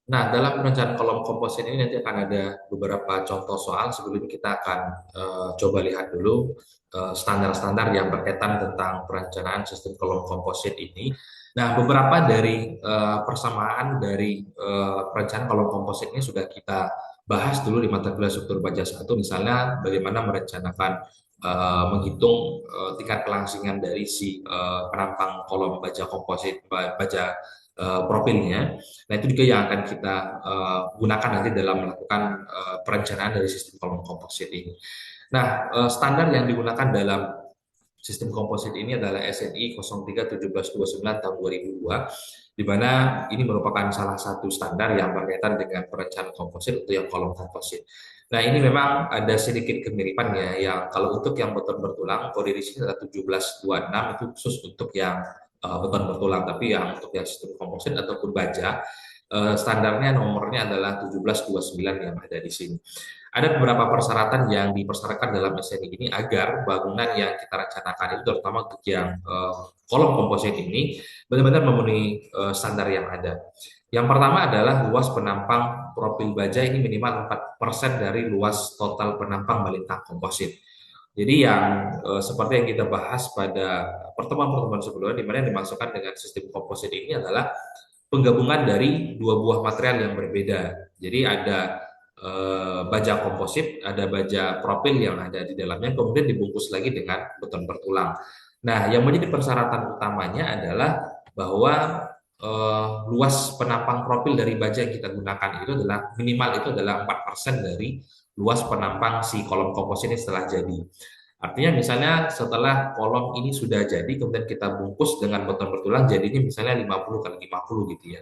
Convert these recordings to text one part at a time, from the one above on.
Nah, dalam perencanaan kolom komposit ini nanti akan ada beberapa contoh soal. Sebelum kita akan coba lihat dulu standar-standar yang berkaitan tentang perencanaan sistem kolom komposit ini. Nah, beberapa dari persamaan dari perencanaan kolom komposit ini sudah kita bahas dulu di mata kuliah struktur baja 1. Misalnya bagaimana merencanakan menghitung tingkat kelangsingan dari si penampang kolom baja komposit baja profilnya. Nah, itu juga yang akan kita gunakan nanti dalam melakukan perencanaan dari sistem kolom komposit ini. Nah, standar yang digunakan dalam sistem komposit ini adalah SNI 031729 tahun 2002, di mana ini merupakan salah satu standar yang berkaitan dengan perencanaan komposit untuk yang kolom komposit. Nah, ini memang ada sedikit kemiripan ya, yang kalau untuk yang beton bertulang, kode di sini adalah 1726, itu khusus untuk yang beton bertulang, tapi yang untuk yang sistem komposit ataupun baja, standarnya nomornya adalah 1729 yang ada di sini. Ada beberapa persyaratan yang dipersyaratkan dalam SNI ini agar bangunan yang kita rencanakan itu, terutama untuk yang kolom komposit ini, benar-benar memenuhi standar yang ada. Yang pertama adalah luas penampang profil baja ini minimal 4% dari luas total penampang melintang komposit. Jadi yang seperti yang kita bahas pada pertemuan-pertemuan sebelumnya, di mana yang dimasukkan dengan sistem komposit ini adalah penggabungan dari dua buah material yang berbeda. Jadi ada baja komposit, ada baja profil yang ada di dalamnya, kemudian dibungkus lagi dengan beton bertulang. Nah, yang menjadi persyaratan utamanya adalah bahwa luas penampang profil dari baja yang kita gunakan itu adalah minimal itu adalah 4% dari luas penampang si kolom komposit ini setelah jadi. Artinya misalnya setelah kolom ini sudah jadi, kemudian kita bungkus dengan beton bertulang, jadinya misalnya 50 kali 50 gitu ya.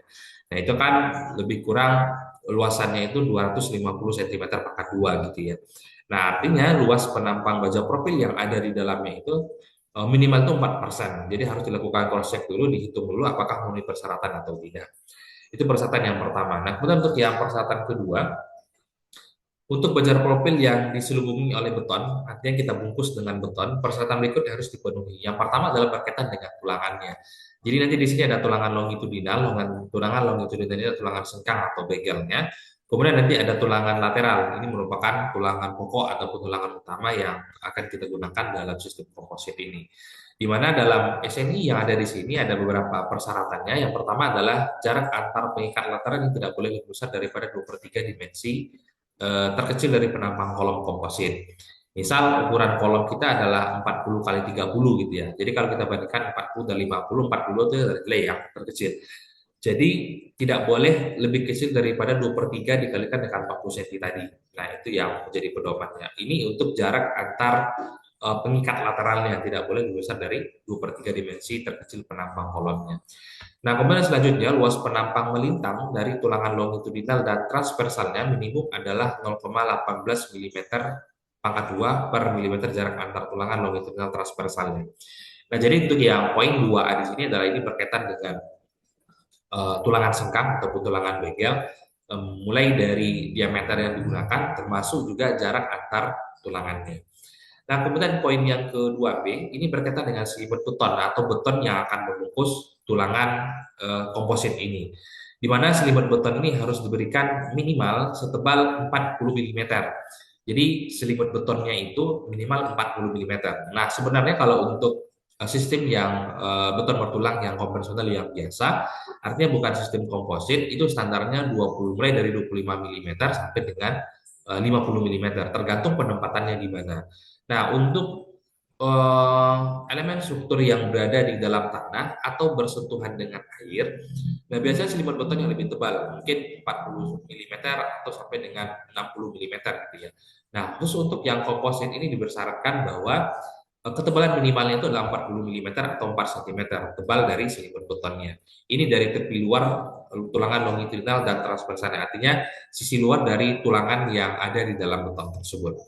Nah, itu kan lebih kurang luasannya itu 250 cm pangkat 2 gitu ya. Nah, artinya luas penampang baja profil yang ada di dalamnya itu minimal itu 4%. Jadi harus dilakukan cross check dulu, dihitung dulu apakah memenuhi persyaratan atau tidak. Itu persyaratan yang pertama. Nah, kemudian untuk yang persyaratan kedua, untuk baja profil yang diselubungi oleh beton, artinya kita bungkus dengan beton, persyaratan berikut harus dipenuhi. Yang pertama adalah berkaitan dengan tulangannya. Jadi nanti di sini ada tulangan longitudinal, tulangan longitudinal ini adalah tulangan sengkang atau begelnya. Kemudian nanti ada tulangan lateral, ini merupakan tulangan pokok ataupun tulangan utama yang akan kita gunakan dalam sistem komposit ini. Di mana dalam SNI yang ada di sini ada beberapa persyaratannya. Yang pertama adalah jarak antar pengikat lateral yang tidak boleh lebih besar daripada 2/3 dimensi terkecil dari penampang kolom komposit. Misal ukuran kolom kita adalah 40 kali 30 gitu ya. Jadi kalau kita bandingkan 40 dan 50, 40 itu adalah yang terkecil. Jadi tidak boleh lebih kecil daripada 2/3 dikalikan dengan 40 cm tadi. Nah, itu yang menjadi pedomannya. Ini untuk jarak antar pengikat lateralnya, tidak boleh lebih besar dari 2/3 dimensi terkecil penampang kolomnya. Nah, kemudian selanjutnya luas penampang melintang dari tulangan longitudinal dan transversalnya minimum adalah 0,18 mm pangkat 2 per milimeter jarak antar tulangan longitudinal transversalnya. Nah, jadi untuk yang poin 2A di sini adalah ini berkaitan dengan tulangan sengkang ataupun tulangan begel, mulai dari diameter yang digunakan termasuk juga jarak antar tulangannya. Nah, kemudian poin yang kedua B, ini berkaitan dengan selimut beton atau beton yang akan membungkus tulangan komposit ini. Di mana selimut beton ini harus diberikan minimal setebal 40 mm. Jadi selimut betonnya itu minimal 40 mm. Nah, sebenarnya kalau untuk sistem yang beton bertulang yang konvensional yang biasa, artinya bukan sistem komposit, itu standarnya 20 mulai dari 25 mm sampai dengan 50 mm, tergantung penempatannya di mana. Nah, untuk elemen struktur yang berada di dalam tanah atau bersentuhan dengan air, nah biasanya selimut beton yang lebih tebal, mungkin 40 mm atau sampai dengan 60 mm gitu ya. Nah, khusus untuk yang komposit ini dibersyaratkan bahwa ketebalan minimalnya itu adalah 40 mm atau 4 cm tebal dari selimut betonnya. Ini dari tepi luar tulangan longitudinal dan transversalnya, artinya sisi luar dari tulangan yang ada di dalam beton tersebut.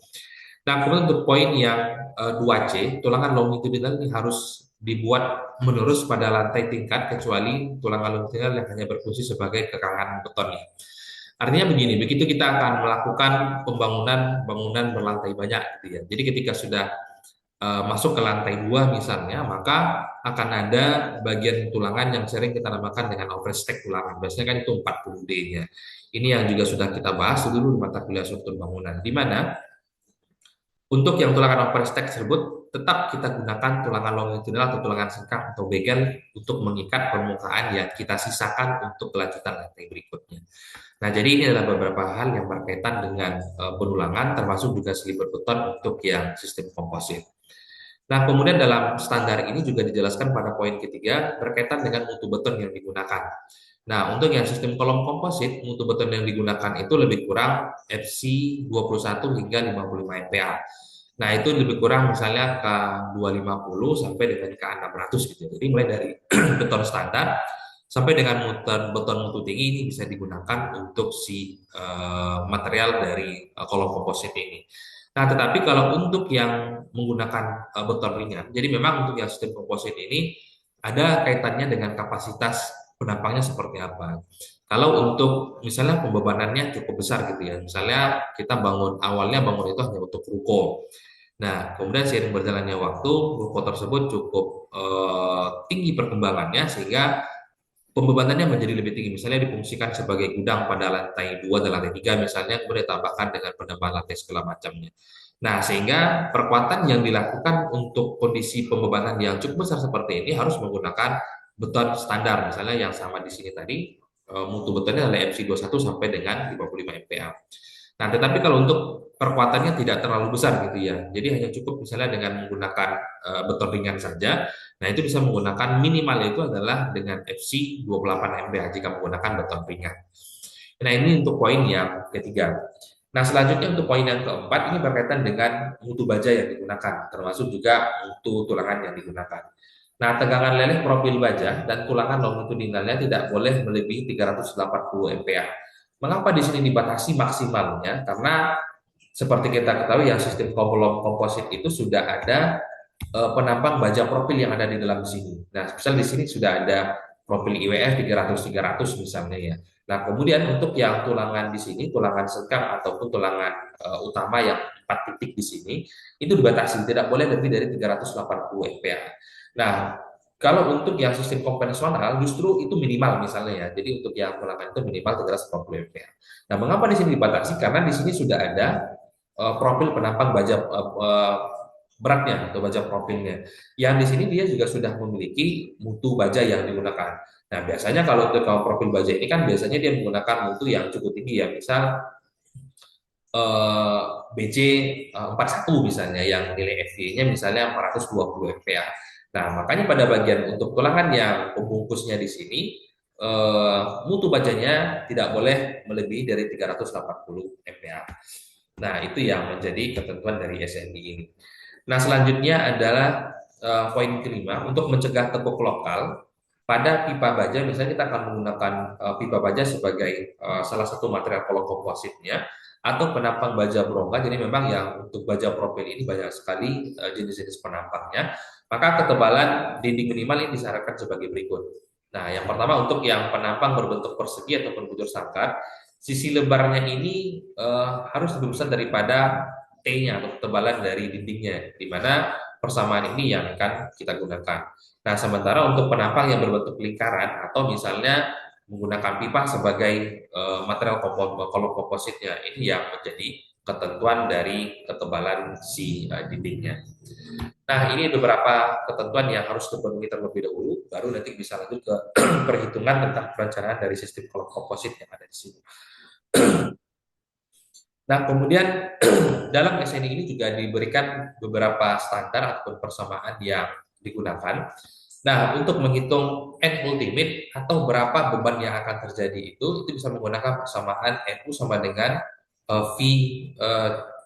Nah, kemudian untuk poin yang 2C, tulangan longitudinal ini harus dibuat menerus pada lantai tingkat kecuali tulangan longitudinal yang hanya berfungsi sebagai kekangan betonnya. Artinya begini, begitu kita akan melakukan pembangunan bangunan berlantai banyak gitu ya. Jadi ketika sudah masuk ke lantai 2 misalnya, maka akan ada bagian tulangan yang sering kita namakan dengan overstack tulangan. Biasanya kan itu 40D-nya. Ini yang juga sudah kita bahas dulu di mata kuliah struktur bangunan, di mana untuk yang tulangan overstack tersebut tetap kita gunakan tulangan longitudinal atau tulangan sengkang atau begel untuk mengikat permukaan yang kita sisakan untuk kelanjutan lantai berikutnya. Nah, jadi ini adalah beberapa hal yang berkaitan dengan penulangan, termasuk juga silinder beton untuk yang sistem komposit. Nah, kemudian dalam standar ini juga dijelaskan pada poin ketiga berkaitan dengan mutu beton yang digunakan. Nah, untuk yang sistem kolom komposit, mutu beton yang digunakan itu lebih kurang FC 21 hingga 55 MPa. Nah, itu lebih kurang misalnya K250 sampai dengan K600 gitu. Jadi mulai dari beton standar sampai dengan beton mutu tinggi ini bisa digunakan untuk si material dari kolom komposit ini. Nah, tetapi kalau untuk yang menggunakan beton ringan, jadi memang untuk yang sistem komposit ini ada kaitannya dengan kapasitas penampangnya seperti apa. Kalau untuk misalnya pembebanannya cukup besar gitu ya, misalnya kita awalnya bangun itu hanya untuk ruko. Nah, kemudian seiring berjalannya waktu, ruko tersebut cukup tinggi perkembangannya sehingga pembebanannya menjadi lebih tinggi. Misalnya difungsikan sebagai gudang pada lantai 2 dan lantai 3 misalnya, kemudian ditambahkan dengan penambahan lantai segala macamnya. Nah, sehingga perkuatan yang dilakukan untuk kondisi pembebanan yang cukup besar seperti ini harus menggunakan beton standar, misalnya yang sama di sini tadi, mutu betonnya adalah FC21 sampai dengan 55 MPa. Nah, tetapi kalau untuk perkuatannya tidak terlalu besar gitu ya, jadi hanya cukup misalnya dengan menggunakan beton ringan saja. Nah, itu bisa menggunakan minimal itu adalah dengan FC 28 MPa jika menggunakan beton ringan. Nah, ini untuk poin yang ketiga. Nah, selanjutnya untuk poin yang keempat, ini berkaitan dengan mutu baja yang digunakan, termasuk juga mutu tulangan yang digunakan. Nah, tegangan leleh profil baja dan tulangan longitudinalnya tidak boleh melebihi 380 MPa. Mengapa di sini dibatasi maksimalnya? Karena seperti kita ketahui yang sistem kolom komposit itu sudah ada penampang baja profil yang ada di dalam sini. Nah, misal di sini sudah ada profil IWF 300-300 misalnya ya. Nah, kemudian untuk yang tulangan di sini, tulangan sengkang ataupun tulangan utama yang 4 titik di sini, itu dibatasi, tidak boleh lebih dari 380 MPa. Nah, kalau untuk yang sistem konvensional justru itu minimal misalnya ya. Jadi untuk yang tulangan itu minimal 380 MPa. Nah, mengapa di sini dibatasi? Karena di sini sudah ada profil penampang baja beratnya atau baja profilnya. Yang di sini dia juga sudah memiliki mutu baja yang digunakan. Nah, biasanya kalau untuk profil baja ini kan biasanya dia menggunakan mutu yang cukup tinggi ya, misal BC 41 misalnya yang nilai FV-nya misalnya 420 MPa. Nah, makanya pada bagian untuk tulangan yang pembungkusnya di sini mutu bajanya tidak boleh melebihi dari 380 MPa. Nah, itu yang menjadi ketentuan dari SNI ini. Nah, selanjutnya adalah poin kelima, untuk mencegah tepuk lokal pada pipa baja, misalnya kita akan menggunakan pipa baja sebagai salah satu material kolom kompositnya atau penampang baja berongga. Jadi memang yang untuk baja profil ini banyak sekali jenis-jenis penampangnya. Maka ketebalan dinding minimal ini disarankan sebagai berikut. Nah, yang pertama untuk yang penampang berbentuk persegi ataupun bujur sangkar, sisi lebarnya ini harus lebih besar daripada T-nya atau ketebalan dari dindingnya, di mana persamaan ini yang akan kita gunakan. Nah, sementara untuk penampang yang berbentuk lingkaran atau misalnya menggunakan pipa sebagai material kolom kompositnya, ini yang menjadi ketentuan dari ketebalan si dindingnya. Nah, ini beberapa ketentuan yang harus dipenuhi terlebih dahulu, baru nanti bisa lanjut ke perhitungan tentang perencanaan dari sistem kolom komposit yang ada di sini. Nah, kemudian dalam SNI ini juga diberikan beberapa standar ataupun persamaan yang digunakan. Nah, untuk menghitung N ultimate atau berapa beban yang akan terjadi itu bisa menggunakan persamaan NU sama dengan V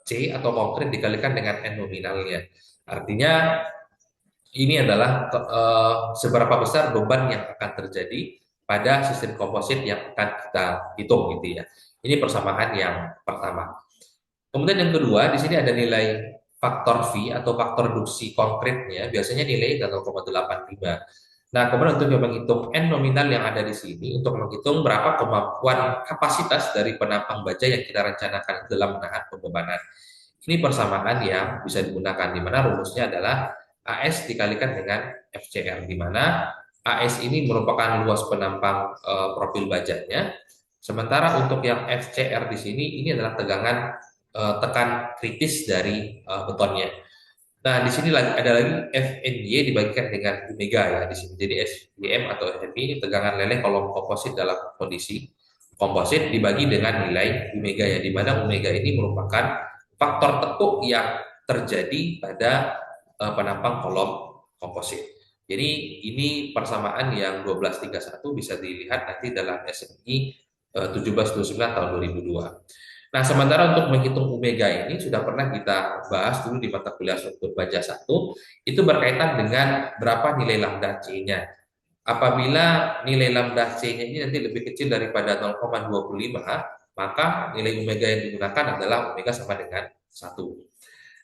C atau konkret dikalikan dengan N nominalnya. Artinya ini adalah seberapa besar beban yang akan terjadi pada sistem komposit yang akan kita hitung gitu ya. Ini persamaan yang pertama. Kemudian yang kedua, di sini ada nilai faktor V atau faktor duksi konkretnya, biasanya nilai 0,85. Nah, kemudian untuk menghitung N nominal yang ada di sini, untuk menghitung berapa kemampuan kapasitas dari penampang baja yang kita rencanakan dalam menahan pembebanan. Ini persamaan yang bisa digunakan, di mana rumusnya adalah AS dikalikan dengan FCR, di mana AS ini merupakan luas penampang profil bajanya, sementara untuk yang FCR di sini ini adalah tegangan tekan kritis dari betonnya. Nah, di sini ada lagi FNY dibagikan dengan omega ya di sini. Jadi SBM atau FNY ini tegangan leleh kolom komposit dalam kondisi komposit dibagi dengan nilai omega ya, di mana omega ini merupakan faktor tekuk yang terjadi pada penampang kolom komposit. Jadi ini persamaan yang 1231 bisa dilihat nanti dalam SNI 1729 tahun 2002. Nah, sementara untuk menghitung omega ini sudah pernah kita bahas dulu di mata kuliah struktur baja 1, itu berkaitan dengan berapa nilai lambda C-nya. Apabila nilai lambda C-nya ini nanti lebih kecil daripada 0,25, maka nilai omega yang digunakan adalah omega sama dengan 1.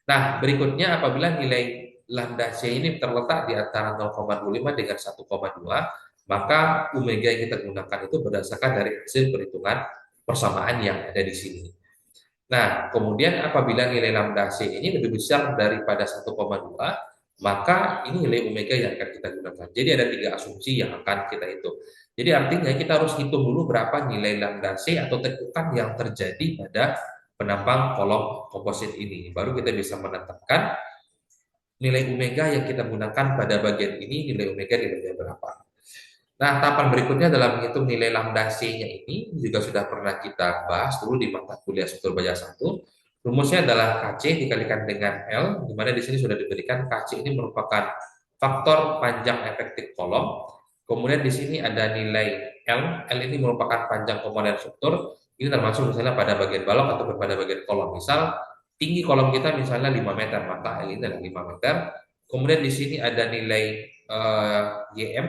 Nah, berikutnya apabila nilai lambda C ini terletak di antara 0,25 dengan 1,2, maka omega yang kita gunakan itu berdasarkan dari hasil perhitungan persamaan yang ada di sini. Nah, kemudian apabila nilai lambda C ini lebih besar daripada 1,2, maka ini nilai omega yang akan kita gunakan. Jadi ada 3 asumsi yang akan kita hitung. Jadi artinya kita harus hitung dulu berapa nilai lambda C atau tekukan yang terjadi pada penampang kolom komposit ini. Baru kita bisa menetapkan nilai omega yang kita gunakan pada bagian ini, nilai omega di bagian berapa. Nah, tahapan berikutnya dalam menghitung nilai lambda C-nya ini juga sudah pernah kita bahas dulu di mata kuliah struktur baja 1. Rumusnya adalah KC dikalikan dengan L, di mana di sini sudah diberikan KC ini merupakan faktor panjang efektif kolom. Kemudian di sini ada nilai L, L ini merupakan panjang komponen struktur. Ini termasuk misalnya pada bagian balok atau pada bagian kolom. Misal tinggi kolom kita misalnya 5 meter, maka L ini adalah 5 meter. Kemudian di sini ada nilai YM,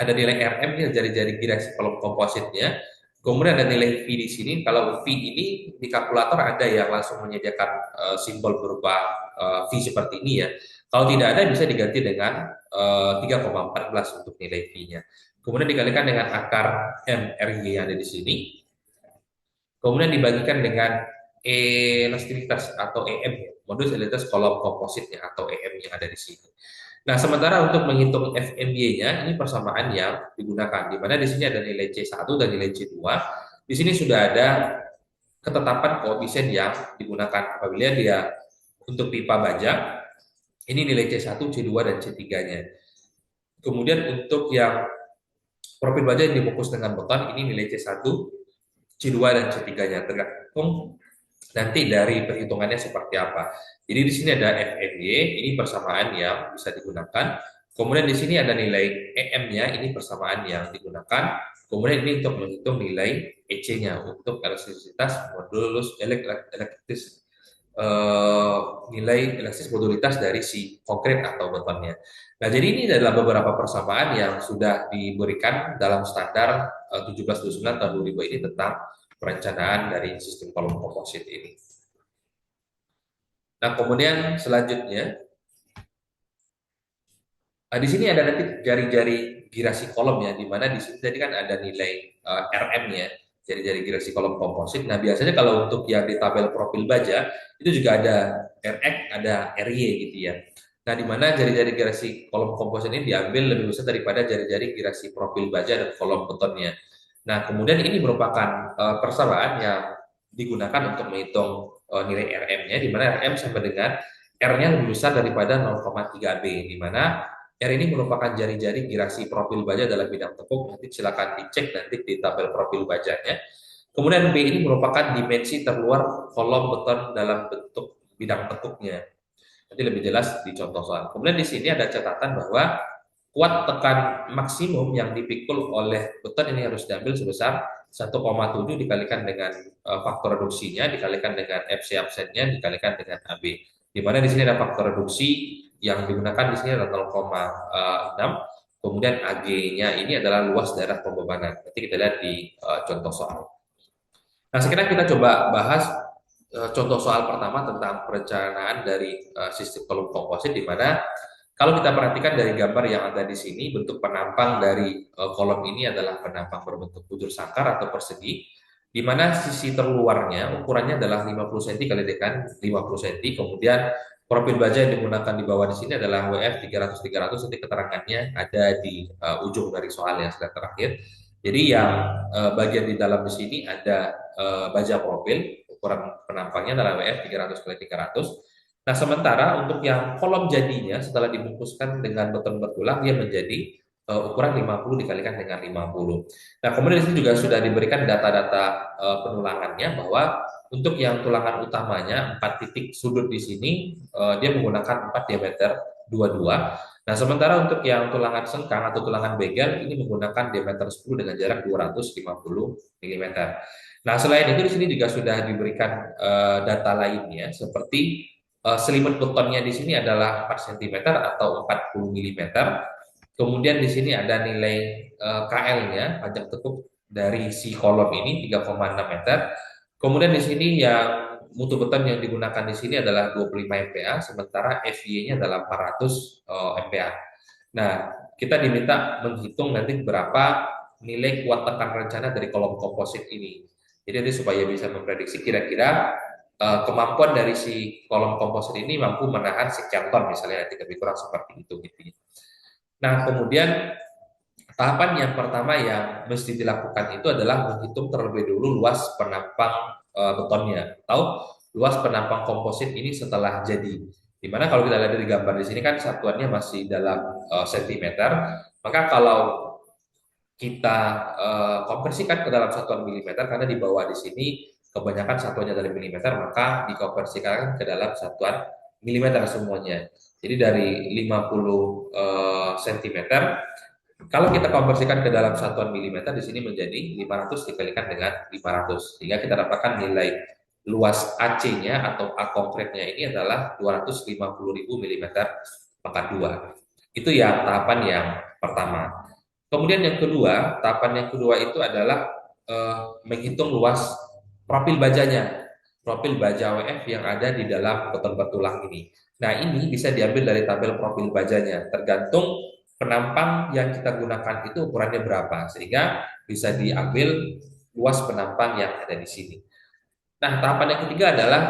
ada nilai RM ini jari-jari girasi kolom kompositnya. Kemudian ada nilai V di sini. Kalau V ini di kalkulator ada yang langsung menyediakan simbol berupa V seperti ini ya. Kalau tidak ada bisa diganti dengan 3,14 untuk nilai V-nya. Kemudian dikalikan dengan akar MRY yang ada di sini. Kemudian dibagikan dengan elastisitas atau EM, modulus elastisitas kolom kompositnya atau EM yang ada di sini. Nah, sementara untuk menghitung FMY-nya, ini persamaan yang digunakan, di mana di sini ada nilai C1 dan nilai C2. Di sini sudah ada ketetapan koefisien yang digunakan apabila dia untuk pipa baja, ini nilai C1, C2, dan C3-nya. Kemudian untuk yang profil baja yang dibungkus dengan beton, ini nilai C1, C2, dan C3-nya, tergantung nanti dari perhitungannya seperti apa. Jadi di sini ada FMY, ini persamaan yang bisa digunakan. Kemudian di sini ada nilai EM-nya, ini persamaan yang digunakan. Kemudian ini untuk menghitung nilai EC-nya untuk elastisitas modulus elektris, nilai elastis modulitas dari si konkret atau betonnya. Nah, jadi ini adalah beberapa persamaan yang sudah diberikan dalam standar 1729 tahun 2000 ini tentang perencanaan dari sistem kolom komposit ini. Nah, kemudian selanjutnya, di sini ada nanti jari-jari girasi kolom ya, di mana di sini tadi kan ada nilai RM-nya, jari-jari girasi kolom komposit. Nah, biasanya kalau untuk yang di tabel profil baja, itu juga ada RX, ada RY gitu ya. Nah, di mana jari-jari girasi kolom komposit ini diambil lebih besar daripada jari-jari girasi profil baja dan kolom betonnya. Nah, kemudian ini merupakan persamaan yang digunakan untuk menghitung nilai RM-nya, di mana RM sama dengan R-nya lebih besar daripada 0,3 B, di mana R ini merupakan jari-jari girasi profil baja dalam bidang tekuk. Nanti silakan dicek nanti di tabel profil bajanya. Kemudian B ini merupakan dimensi terluar kolom beton dalam bentuk bidang tekuknya. Nanti lebih jelas di contoh soal. Kemudian di sini ada catatan bahwa kuat tekan maksimum yang dipikul oleh beton ini harus diambil sebesar 1,7 dikalikan dengan faktor reduksinya, dikalikan dengan FC absennya, dikalikan dengan AB. Di mana di sini ada faktor reduksi yang digunakan di sini adalah 0,6, kemudian AG-nya ini adalah luas daerah pembebanan. Nanti kita lihat di contoh soal. Nah, sekarang kita coba bahas contoh soal pertama tentang perencanaan dari sistem kolom komposit, di mana kalau kita perhatikan dari gambar yang ada di sini, bentuk penampang dari kolom ini adalah penampang berbentuk bujur sangkar atau persegi. di mana sisi terluarnya ukurannya adalah 50 cm kali dengan 50 cm. Kemudian profil baja yang digunakan di bawah di sini adalah WF 300-300, nanti keterangannya ada di ujung dari soal yang slide terakhir. Jadi yang bagian di dalam di sini ada baja profil, ukuran penampangnya adalah WF 300 kali 300. Nah, sementara untuk yang kolom jadinya setelah dibungkuskan dengan beton bertulang, dia menjadi ukuran 50 dikalikan dengan 50. Nah, kemudian di sini juga sudah diberikan data-data penulangannya bahwa untuk yang tulangan utamanya 4 titik sudut di sini dia menggunakan 4 diameter 22. Nah, sementara untuk yang tulangan sengkang atau tulangan begel ini menggunakan diameter 10 dengan jarak 250 mm. Nah, selain itu di sini juga sudah diberikan data lainnya seperti selimut betonnya di sini adalah 4 cm atau 40 mm. Kemudian di sini ada nilai KL-nya, pajak tekuk dari si kolom ini 3,6 meter. Kemudian di sini yang mutu beton yang digunakan di sini adalah 25 MPa, sementara FY-nya adalah 400 MPa. Nah, kita diminta menghitung nanti berapa nilai kuat tekan rencana dari kolom komposit ini. Jadi nanti supaya bisa memprediksi kira-kira kemampuan dari si kolom komposit ini mampu menahan sekian ton misalnya, nanti lebih kurang seperti itu gitu. Nah, kemudian tahapan yang pertama yang mesti dilakukan itu adalah menghitung terlebih dulu luas penampang betonnya atau luas penampang komposit ini setelah jadi. Dimana kalau kita lihat dari gambar di sini kan satuannya masih dalam sentimeter, maka kalau kita konversikan ke dalam satuan milimeter karena di bawah di sini kebanyakan satuannya dari milimeter, maka dikonversikan ke dalam satuan milimeter semuanya. Jadi dari 50 cm, kalau kita konversikan ke dalam satuan milimeter di sini menjadi 500 dikalikan dengan 500, sehingga kita dapatkan nilai luas AC-nya atau A konkretnya ini adalah 250.000 mm pangkat 2. Itu ya tahapan yang pertama. Kemudian yang kedua, tahapan yang kedua itu adalah menghitung luas profil bajanya, profil baja WF yang ada di dalam beton bertulang ini. Nah, ini bisa diambil dari tabel profil bajanya, tergantung penampang yang kita gunakan itu ukurannya berapa, sehingga bisa diambil luas penampang yang ada di sini. Nah, tahapan yang ketiga adalah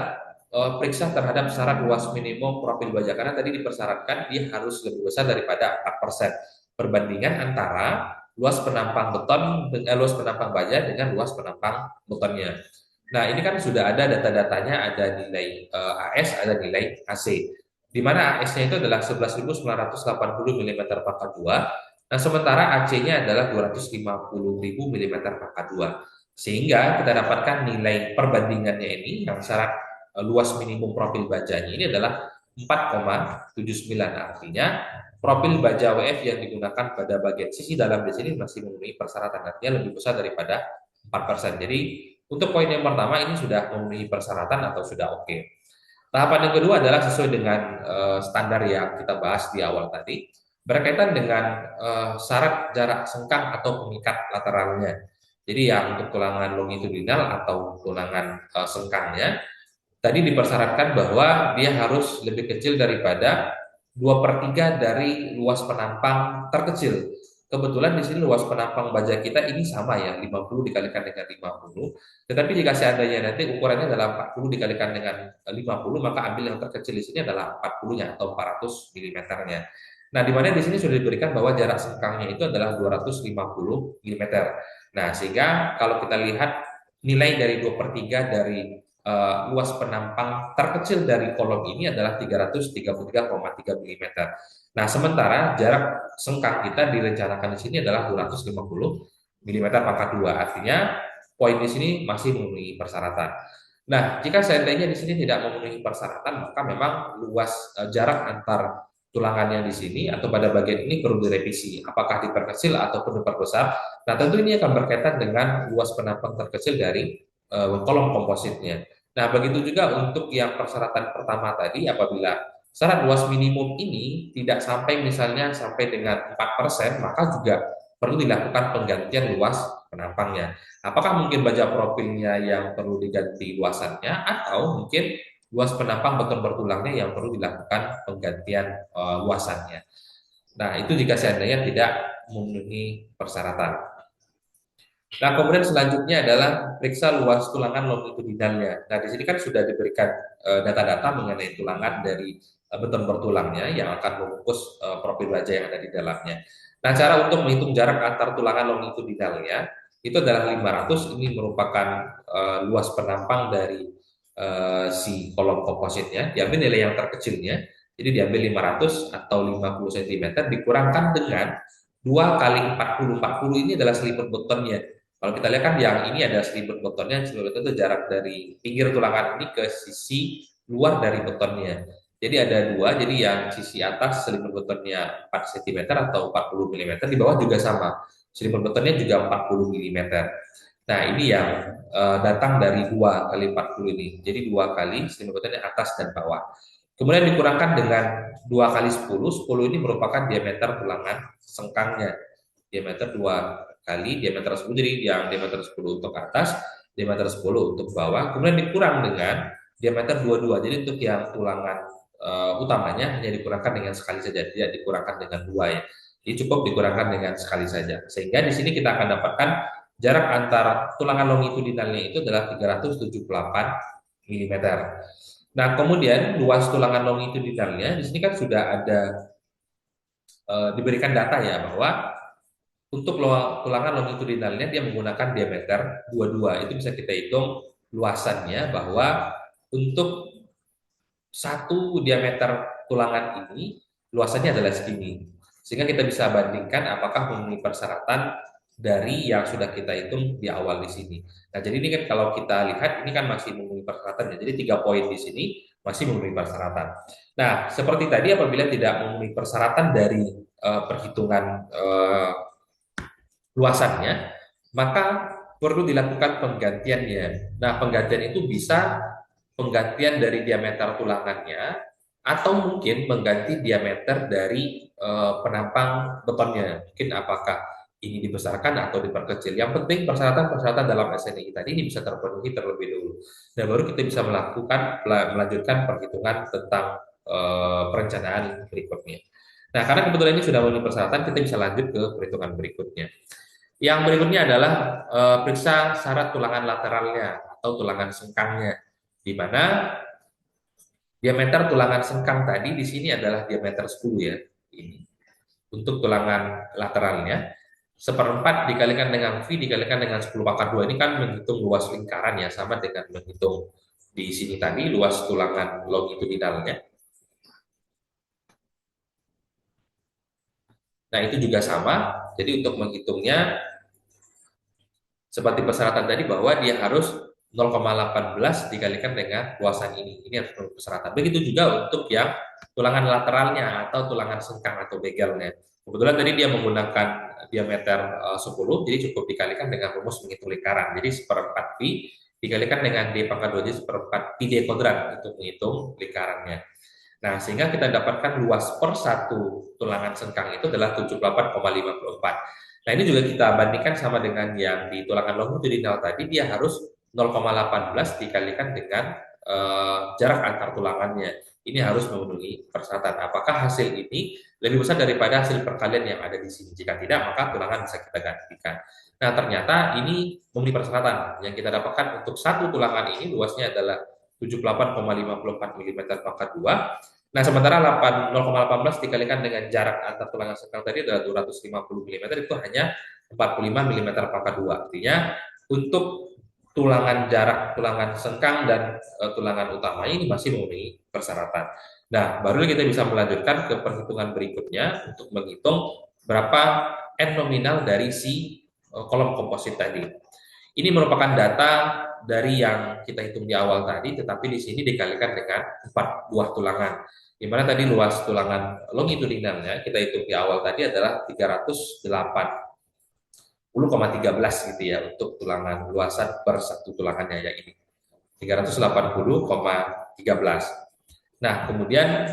periksa terhadap syarat luas minimum profil baja, karena tadi dipersyaratkan dia harus lebih besar daripada 4%. Perbandingan antara luas penampang beton dengan luas penampang baja dengan luas penampang betonnya. Nah, ini kan sudah ada data-datanya, ada nilai AS, ada nilai AC. Di mana AS-nya itu adalah 11.980 mm pangkat 2. Nah, sementara AC-nya adalah 250.000 mm pangkat 2. Sehingga kita dapatkan nilai perbandingannya ini yang syarat luas minimum profil bajanya ini adalah 4,79. Artinya profil baja WF yang digunakan pada bagian sisi dalam di sini masih memenuhi persyaratan, artinya lebih besar daripada 4%. Jadi untuk poin yang pertama ini sudah memenuhi persyaratan atau sudah oke. Tahapan yang kedua adalah sesuai dengan standar yang kita bahas di awal tadi, berkaitan dengan syarat jarak sengkang atau pengikat lateralnya. Jadi yang untuk tulangan longitudinal atau tulangan sengkangnya, tadi dipersyaratkan bahwa dia harus lebih kecil daripada 2/3 dari luas penampang terkecil. Kebetulan di sini luas penampang baja kita ini sama ya, 50 dikalikan dengan 50. Tetapi jika seandainya nanti ukurannya adalah 40 dikalikan dengan 50, maka ambil yang terkecil di sini adalah 40-nya atau 400 mm-nya. Nah, di mana di sini sudah diberikan bahwa jarak sengkangnya itu adalah 250 mm. Nah, sehingga kalau kita lihat nilai dari 2/3 dari luas penampang terkecil dari kolom ini adalah 333,3 mm. Nah, sementara jarak sengkang kita direncanakan di sini adalah 250 mm pangkat 2. Artinya poin di sini masih memenuhi persyaratan. Nah, jika seandainya di sini tidak memenuhi persyaratan, maka memang luas jarak antar tulangannya di sini atau pada bagian ini perlu direvisi, apakah diperkecil ataupun diperbesar. Nah, tentu ini akan berkaitan dengan luas penampang terkecil dari kolom kompositnya. Nah, begitu juga untuk yang persyaratan pertama tadi, apabila syarat luas minimum ini tidak sampai misalnya sampai dengan 4%, maka juga perlu dilakukan penggantian luas penampangnya. Apakah mungkin baja profilnya yang perlu diganti luasannya, atau mungkin luas penampang beton bertulangnya yang perlu dilakukan penggantian luasannya. Nah, itu jika seandainya tidak memenuhi persyaratan. Nah, kemudian selanjutnya adalah periksa luas tulangan longitudinalnya. Nah, di sini kan sudah diberikan data-data mengenai tulangan dari beton bertulangnya yang akan membungkus profil baja yang ada di dalamnya. Nah, cara untuk menghitung jarak antar tulangan longitudinalnya itu adalah 500. Ini merupakan luas penampang dari si kolom kompositnya. Diambil nilai yang terkecilnya, jadi diambil 500 atau 50 cm dikurangkan dengan 2 kali 40. 40 ini adalah selimut betonnya. Kalau kita lihat kan yang ini ada selimut betonnya, selimut beton itu jarak dari pinggir tulangan ini ke sisi luar dari betonnya. Jadi ada dua, jadi yang sisi atas selimut betonnya 4 cm atau 40 mm, di bawah juga sama. Selimut betonnya juga 40 mm. Nah, ini yang datang dari 2 kali 40 ini. Jadi 2 kali selimut betonnya atas dan bawah. Kemudian dikurangkan dengan 2 kali 10. 10 ini merupakan diameter tulangan sengkangnya. Diameter 2 kali diameter 10, jadi yang diameter 10 untuk atas, diameter 10 untuk bawah, kemudian dikurang dengan diameter 22. Jadi untuk yang tulangan utamanya hanya dikurangkan dengan sekali saja, tidak dikurangkan dengan dua ya. Jadi cukup dikurangkan dengan sekali saja. Sehingga di sini kita akan dapatkan jarak antara tulangan longitudinalnya itu adalah 378 mm. Nah, kemudian luas tulangan longitudinalnya di sini kan sudah ada diberikan data ya bahwa untuk tulangan longitudinalnya dia menggunakan diameter 22. Itu bisa kita hitung luasannya bahwa untuk satu diameter tulangan ini luasannya adalah segini. Sehingga kita bisa bandingkan apakah memenuhi persyaratan dari yang sudah kita hitung di awal di sini. Nah, jadi ini kan kalau kita lihat ini kan masih memenuhi persyaratan ya. Jadi 3 poin di sini masih memenuhi persyaratan. Nah, seperti tadi apabila tidak memenuhi persyaratan dari perhitungan luasannya, maka perlu dilakukan penggantiannya. Nah, penggantian itu bisa penggantian dari diameter tulangannya atau mungkin mengganti diameter dari penampang betonnya. Mungkin apakah ini dibesarkan atau diperkecil. Yang penting persyaratan-persyaratan dalam SNI tadi ini bisa terpenuhi terlebih dulu. Dan baru kita bisa melanjutkan perhitungan tentang perencanaan berikutnya. Nah, karena kebetulan ini sudah memenuhi persyaratan, kita bisa lanjut ke perhitungan berikutnya. Yang berikutnya adalah periksa syarat tulangan lateralnya atau tulangan sengkangnya, di mana diameter tulangan sengkang tadi di sini adalah diameter 10 ya. Ini. Untuk tulangan lateralnya, seperempat dikalikan dengan V dikalikan dengan 10 pangkat 2. Ini kan menghitung luas lingkaran ya, sama dengan menghitung di sini tadi luas tulangan longitudinalnya. Nah, itu juga sama. Jadi untuk menghitungnya seperti persyaratan tadi bahwa dia harus 0,18 dikalikan dengan luasan ini. Ini harus persyaratan. Begitu juga untuk yang tulangan lateralnya atau tulangan sengkang atau begelnya. Kebetulan tadi dia menggunakan diameter 10, jadi cukup dikalikan dengan rumus menghitung lingkaran. Jadi seperempat pi dikalikan dengan d pangkat 2, jadi seperempat pi d kuadrat untuk menghitung lingkarannya. Nah, sehingga kita dapatkan luas per satu tulangan sengkang itu adalah 78,54. Nah, ini juga kita bandingkan sama dengan yang di tulangan longitudinal tadi, dia harus 0,18 dikalikan dengan jarak antar tulangannya. Ini harus memenuhi persyaratan. Apakah hasil ini lebih besar daripada hasil perkalian yang ada di sini? Jika tidak, maka tulangan bisa kita gantikan. Nah, ternyata ini memenuhi persyaratan. Yang kita dapatkan untuk satu tulangan ini luasnya adalah 78,54 mm pangkat 2. Nah, sementara 0,18 dikalikan dengan jarak antar tulangan sengkang tadi adalah 250 mm, itu hanya 45 mm pangkat 2. Artinya untuk tulangan sengkang dan tulangan utama ini masih memenuhi persyaratan. Nah, baru kita bisa melanjutkan ke perhitungan berikutnya untuk menghitung berapa N nominal dari si kolom komposit tadi. Ini merupakan data dari yang kita hitung di awal tadi, tetapi di sini dikalikan dengan 4 buah tulangan. Di mana tadi luas tulangan longitudinalnya kita hitung di awal tadi adalah 380,13 gitu ya untuk tulangan luasan per satu tulangannya ya ini. 380,13. Nah, kemudian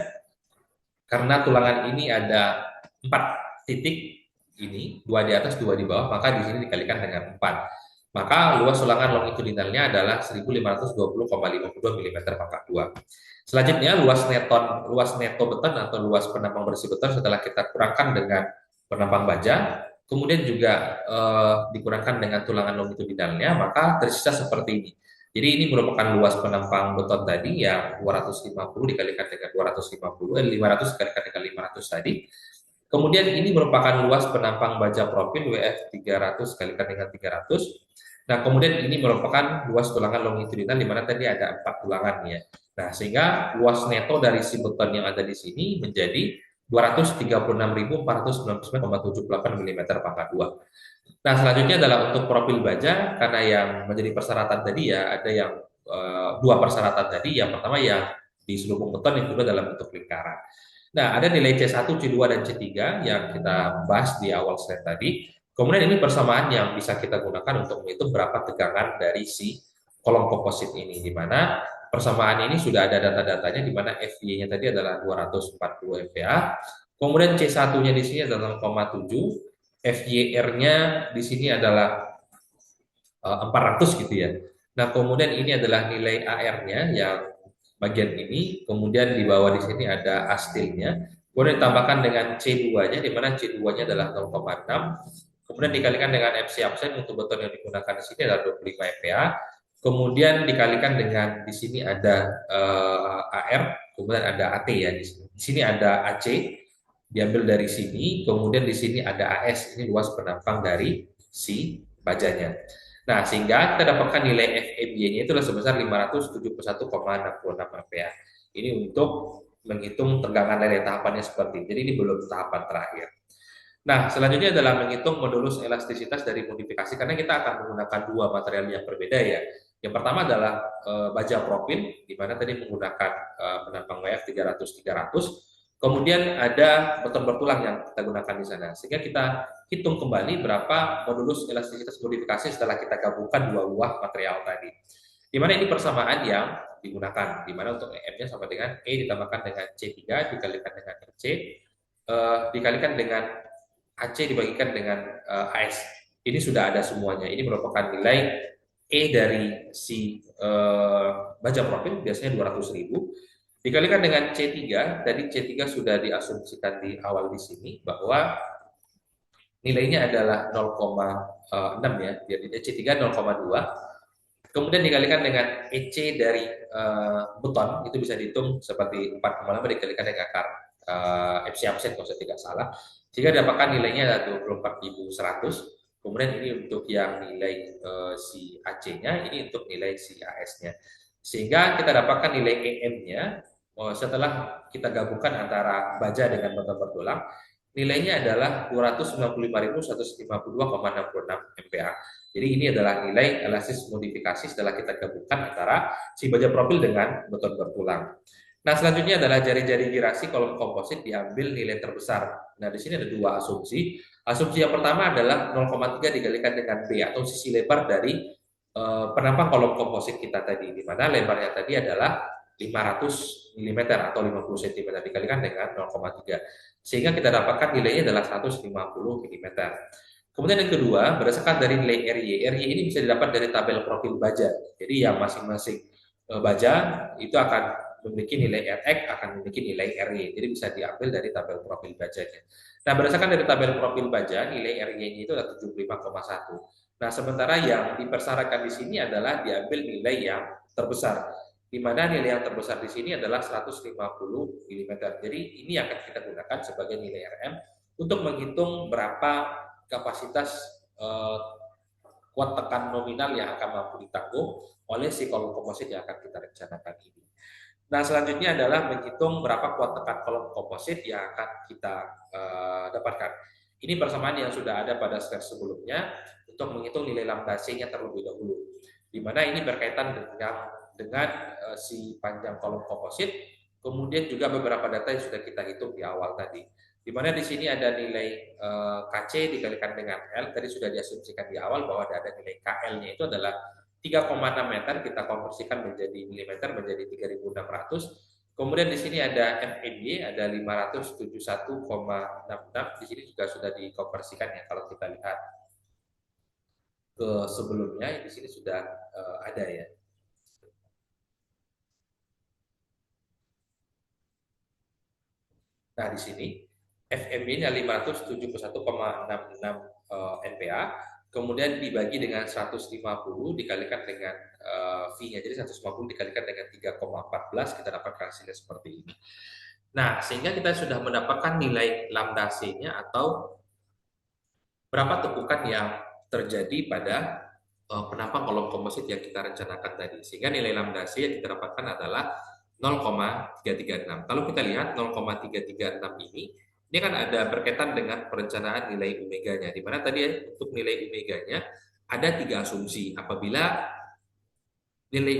karena tulangan ini ada 4 titik ini, 2 di atas, 2 di bawah, maka di sini dikalikan dengan 4. Maka luas tulangan longitudinalnya adalah 1520,52 mm pangkat 2. Selanjutnya luas neto beton atau luas penampang bersih beton setelah kita kurangkan dengan penampang baja kemudian juga dikurangkan dengan tulangan longitudinalnya, maka tersisa seperti ini. Jadi ini merupakan luas penampang beton tadi yang 250 dikalikan dengan 250, 500 dikalikan dengan 500 tadi. Kemudian ini merupakan luas penampang baja profil WF 300 kalikan dengan 300. Nah, kemudian ini merupakan luas tulangan longitudinal di mana tadi ada 4 tulangan ya. Nah, sehingga luas neto dari si beton yang ada di sini menjadi 236.499,78 mm pangkat 2. Nah, selanjutnya adalah untuk profil baja, karena yang menjadi persyaratan tadi ya, ada yang dua persyaratan tadi. Yang pertama yang di selubung beton, yang kedua dalam bentuk lingkaran. Nah, ada nilai C1, C2, dan C3 yang kita bahas di awal slide tadi. Kemudian ini persamaan yang bisa kita gunakan untuk menghitung berapa tegangan dari si kolom komposit ini, di mana persamaan ini sudah ada data-datanya, di mana FY-nya tadi adalah 240 MPa, kemudian C1-nya di sini adalah 0,7, FYR-nya di sini adalah 400 gitu ya. Nah, kemudian ini adalah nilai AR-nya yang bagian ini, kemudian di bawah di sini ada astilnya, kemudian ditambahkan dengan C2-nya, di mana C2-nya adalah 0,6, kemudian dikalikan dengan MC absen untuk beton yang digunakan di sini adalah 25 MPa, kemudian dikalikan dengan di sini ada AR, kemudian ada AT ya di sini. Di sini ada AC, diambil dari sini, kemudian di sini ada AS, ini luas penampang dari si bajanya. Nah, sehingga kita dapatkan nilai FEB-nya itu sebesar 571,66 ampere. Ini untuk menghitung tegangan dari tahapannya seperti ini. Jadi ini belum tahapan terakhir. Nah, selanjutnya adalah menghitung modulus elastisitas dari modifikasi, karena kita akan menggunakan dua material yang berbeda ya. Yang pertama adalah baja profil, di mana tadi menggunakan penambang WF 300-300. Kemudian ada beton bertulang yang kita gunakan di sana. Sehingga kita hitung kembali berapa modulus elastisitas modifikasi setelah kita gabungkan dua buah material tadi. Di mana ini persamaan yang digunakan, di mana untuk EM-nya sama dengan E ditambahkan dengan C3 dikalikan dengan C, dikalikan dengan AC dibagikan dengan AS. Ini sudah ada semuanya. Ini merupakan nilai E dari si baja profil, biasanya 200.000. Dikalikan dengan C3, tadi C3 sudah diasumsikan di awal di sini, bahwa nilainya adalah 0,6 ya, jadi C3 0,2. Kemudian dikalikan dengan EC dari beton, itu bisa dihitung seperti 4,5 dikalikan dengan akar FC absen kalau saya tidak salah, sehingga dapatkan nilainya adalah 24.100. Kemudian ini untuk yang nilai si AC-nya, ini untuk nilai si AS-nya. Sehingga kita dapatkan nilai EM-nya setelah kita gabungkan antara baja dengan beton bertulang, nilainya adalah 295.152,66 MPa. Jadi ini adalah nilai elastis modifikasi setelah kita gabungkan antara si baja profil dengan beton bertulang. Nah, selanjutnya adalah jari-jari girasi kolom komposit diambil nilai terbesar. Nah, di sini ada dua asumsi. Asumsi yang pertama adalah 0,3 dikalikan dengan B atau sisi lebar dari penampang kolom komposit kita tadi, di mana lebarnya tadi adalah 500 mm atau 50 cm dikalikan dengan 0,3. Sehingga kita dapatkan nilainya adalah 150 mm. Kemudian yang kedua, berdasarkan dari nilai RY. RY ini bisa didapat dari tabel profil baja. Jadi yang masing-masing baja itu akan memiliki nilai RX, akan memiliki nilai RY. Jadi bisa diambil dari tabel profil bajanya. Nah, berdasarkan dari tabel profil baja, nilai RY-nya itu adalah 75,1. Nah, sementara yang dipersyaratkan di sini adalah diambil nilai yang terbesar, di mana nilai yang terbesar di sini adalah 150 mm. Jadi ini akan kita gunakan sebagai nilai RM untuk menghitung berapa kapasitas kuat tekan nominal yang akan mampu ditanggung oleh si kolom komposit yang akan kita rencanakan ini. Nah, selanjutnya adalah menghitung berapa kuat tekan kolom komposit yang akan kita dapatkan. Ini persamaan yang sudah ada pada slide sebelumnya untuk menghitung nilai lambda C-nya terlebih dahulu, di mana ini berkaitan dengan si panjang kolom komposit, kemudian juga beberapa data yang sudah kita hitung di awal tadi. Di mana di sini ada nilai KC dikalikan dengan L, tadi sudah diasumsikan di awal bahwa ada nilai KL-nya itu adalah 3,6 meter, kita konversikan menjadi milimeter menjadi 3.600. Kemudian di sini ada FEB ada 571,66. Di sini juga sudah dikonversikan ya, kalau kita lihat ke sebelumnya di sini sudah ada ya. Nah, di sini FMB-nya 571,66 NPA, kemudian dibagi dengan 150 dikalikan dengan fee-nya. Jadi 150 dikalikan dengan 3,14 kita dapatkan hasilnya seperti ini. Nah, sehingga kita sudah mendapatkan nilai lambda C-nya atau berapa tepukan yang terjadi pada penampang kolom komposit yang kita rencanakan tadi. Sehingga nilai lambda C yang kita dapatkan adalah 0,336. Kalau kita lihat 0,336 ini kan ada berkaitan dengan perencanaan nilai omeganya, di mana tadi untuk nilai omeganya ada 3 asumsi. Apabila nilai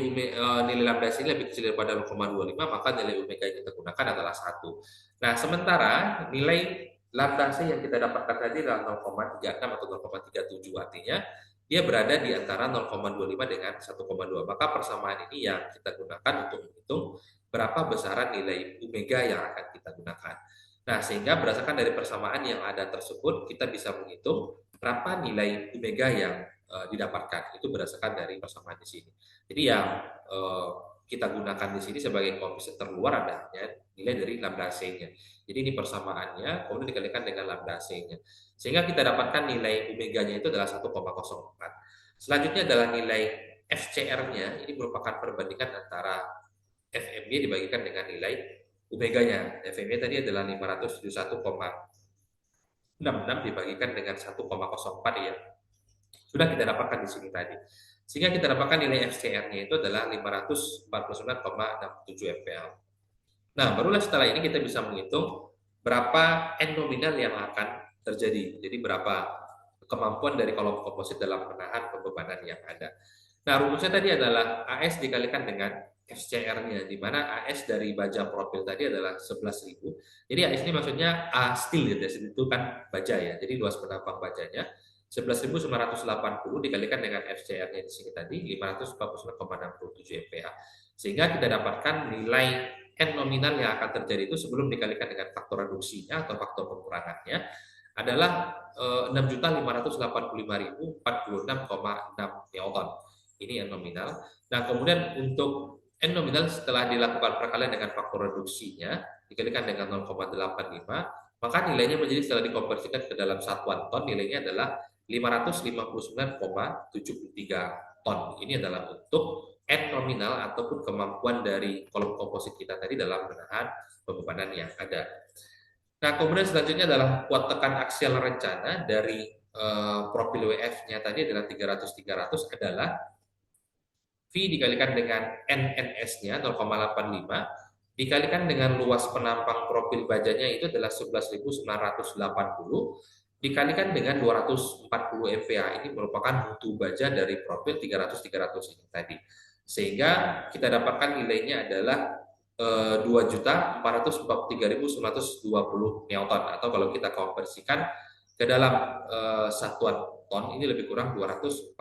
lambda C lebih kecil daripada 0,25, maka nilai omega yang kita gunakan adalah 1. Nah, sementara nilai lambda C yang kita dapatkan tadi adalah 0,36 atau 0,37, artinya dia berada di antara 0,25 dengan 1,2. Maka persamaan ini yang kita gunakan untuk menghitung berapa besaran nilai omega yang akan kita gunakan. Nah, sehingga berdasarkan dari persamaan yang ada tersebut, kita bisa menghitung berapa nilai omega yang didapatkan. Itu berdasarkan dari persamaan di sini. Jadi yang kita gunakan di sini sebagai koefisien terluar adanya nilai dari lambda C-nya. Jadi ini persamaannya, kemudian dikalikan dengan lambda C-nya. Sehingga kita dapatkan nilai omeganya itu adalah 1,04. Selanjutnya adalah nilai FCR-nya, ini merupakan perbandingan antara FMY dibagikan dengan nilai omeganya. FMY tadi adalah 571,66 dibagikan dengan 1,04 ya. Sudah kita dapatkan di sini tadi. Sehingga kita dapatkan nilai FCR-nya itu adalah 549,67 mPa. Nah, barulah setelah ini kita bisa menghitung berapa N nominal yang akan terjadi. Jadi berapa kemampuan dari kolom komposit dalam menahan pembebanan yang ada. Nah, rumusnya tadi adalah AS dikalikan dengan FCR-nya, di mana AS dari baja profil tadi adalah 11.000. Jadi AS ini maksudnya A steel ya, itu kan baja ya. Jadi luas penampang bajanya 11.980 dikalikan dengan FCR-nya di sini tadi 549,67 mPa. Sehingga kita dapatkan nilai N nominal yang akan terjadi itu sebelum dikalikan dengan faktor reduksinya atau faktor pengurangannya adalah 6.585.046,6 Newton. Ini N nominal. Nah, kemudian untuk N nominal setelah dilakukan perkalian dengan faktor reduksinya dikalikan dengan 0,85, maka nilainya menjadi setelah dikonversikan ke dalam satuan ton, nilainya adalah 559,73 ton. Ini adalah untuk N nominal ataupun kemampuan dari kolom komposit kita tadi dalam menahan pembebanan yang ada. Nah, kemudian selanjutnya adalah kuat tekan aksial rencana dari profil WF-nya tadi adalah 300-300 adalah V dikalikan dengan NNS-nya 0,85 dikalikan dengan luas penampang profil bajanya itu adalah 11.980 dikalikan dengan 240 mPa. Ini merupakan mutu baja dari profil 300-300 ini tadi. Sehingga kita dapatkan nilainya adalah 2.443.920 Newton, atau kalau kita konversikan ke dalam satuan ton ini lebih kurang 244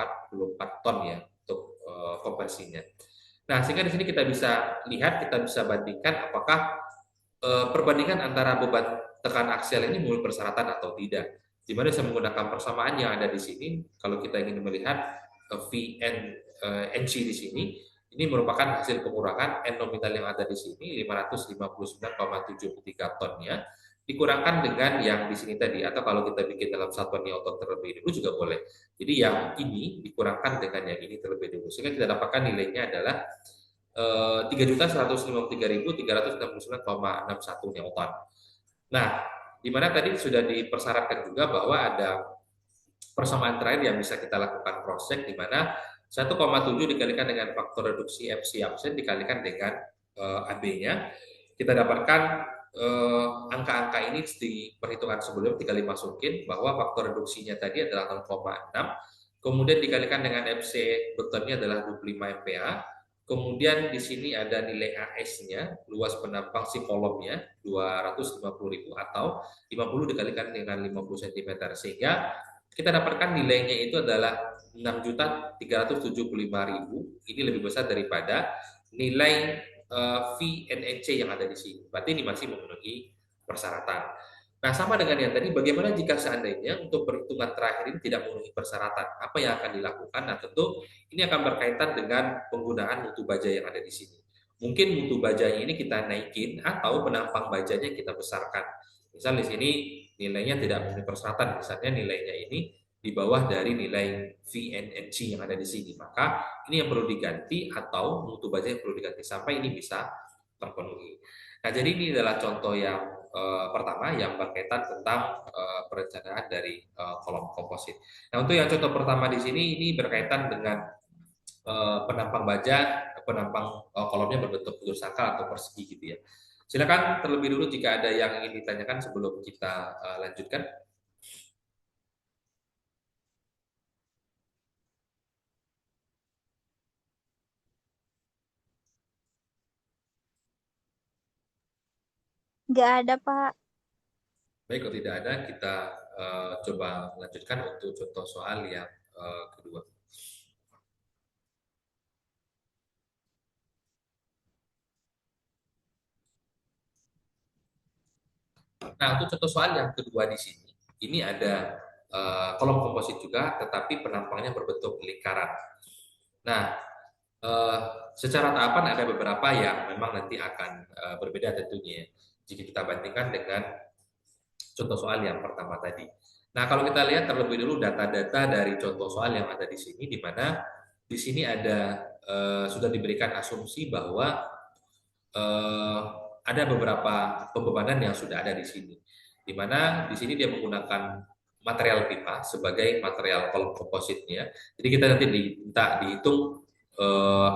ton ya untuk konversinya. Nah, sehingga di sini kita bisa lihat, kita bisa bandingkan apakah perbandingan antara beban tekan aksial ini memenuhi persyaratan atau tidak. Di mana saya menggunakan persamaan yang ada di sini. Kalau kita ingin melihat VNC di sini, ini merupakan hasil pengurangan N nominal yang ada di sini 559,73 tonnya dikurangkan dengan yang di sini tadi, atau kalau kita bikin dalam satuan Newton terlebih dulu juga boleh. Jadi yang ini dikurangkan dengan yang ini terlebih dulu, sehingga kita dapatkan nilainya adalah 3.153.369,61 Newton. Nah, di mana tadi sudah dipersyaratkan juga bahwa ada persamaan terakhir yang bisa kita lakukan cross check, di mana 1,7 dikalikan dengan faktor reduksi FC absen dikalikan dengan AB-nya, kita dapatkan angka-angka ini di perhitungan sebelumnya tinggal dimasukin bahwa faktor reduksinya tadi adalah 0,6, kemudian dikalikan dengan FC betonnya adalah 25 mPa, kemudian di sini ada nilai AS-nya, luas penampang si kolomnya 250.000 atau 50 dikalikan dengan 50 cm, sehingga kita dapatkan nilainya itu adalah 6.375.000. Ini lebih besar daripada nilai VNC yang ada di sini. Berarti ini masih memenuhi persyaratan. Nah, sama dengan yang tadi, bagaimana jika seandainya untuk perhitungan terakhir ini tidak memenuhi persyaratan? Apa yang akan dilakukan? Nah, tentu ini akan berkaitan dengan penggunaan mutu baja yang ada di sini. Mungkin mutu bajanya ini kita naikin atau penampang bajanya kita besarkan. Misal di sini nilainya tidak memenuhi persyaratan, misalnya nilainya ini di bawah dari nilai VNNC yang ada di sini, maka ini yang perlu diganti atau mutu baja yang perlu diganti sampai ini bisa terpenuhi. Nah, jadi ini adalah contoh yang pertama yang berkaitan tentang perencanaan dari kolom komposit. Nah, untuk yang contoh pertama di sini ini berkaitan dengan penampang baja, penampang kolomnya berbentuk butir sangkal atau persegi gitu ya. Silakan terlebih dulu jika ada yang ingin ditanyakan sebelum kita lanjutkan. Nggak ada, Pak. Baik, kalau tidak ada, kita coba lanjutkan untuk contoh soal yang kedua. Nah, untuk contoh soal yang kedua di sini, ini ada kolom komposit juga, tetapi penampangnya berbentuk lingkaran. Nah, eh, secara tahapan ada beberapa yang memang nanti akan berbeda tentunya ya, jika kita bandingkan dengan contoh soal yang pertama tadi. Nah, kalau kita lihat terlebih dulu data-data dari contoh soal yang ada di sini, di mana di sini ada sudah diberikan asumsi bahwa eh, ada beberapa pembebanan yang sudah ada di sini, di mana di sini dia menggunakan material pipa sebagai material kolom kompositnya. Jadi kita nanti diminta dihitung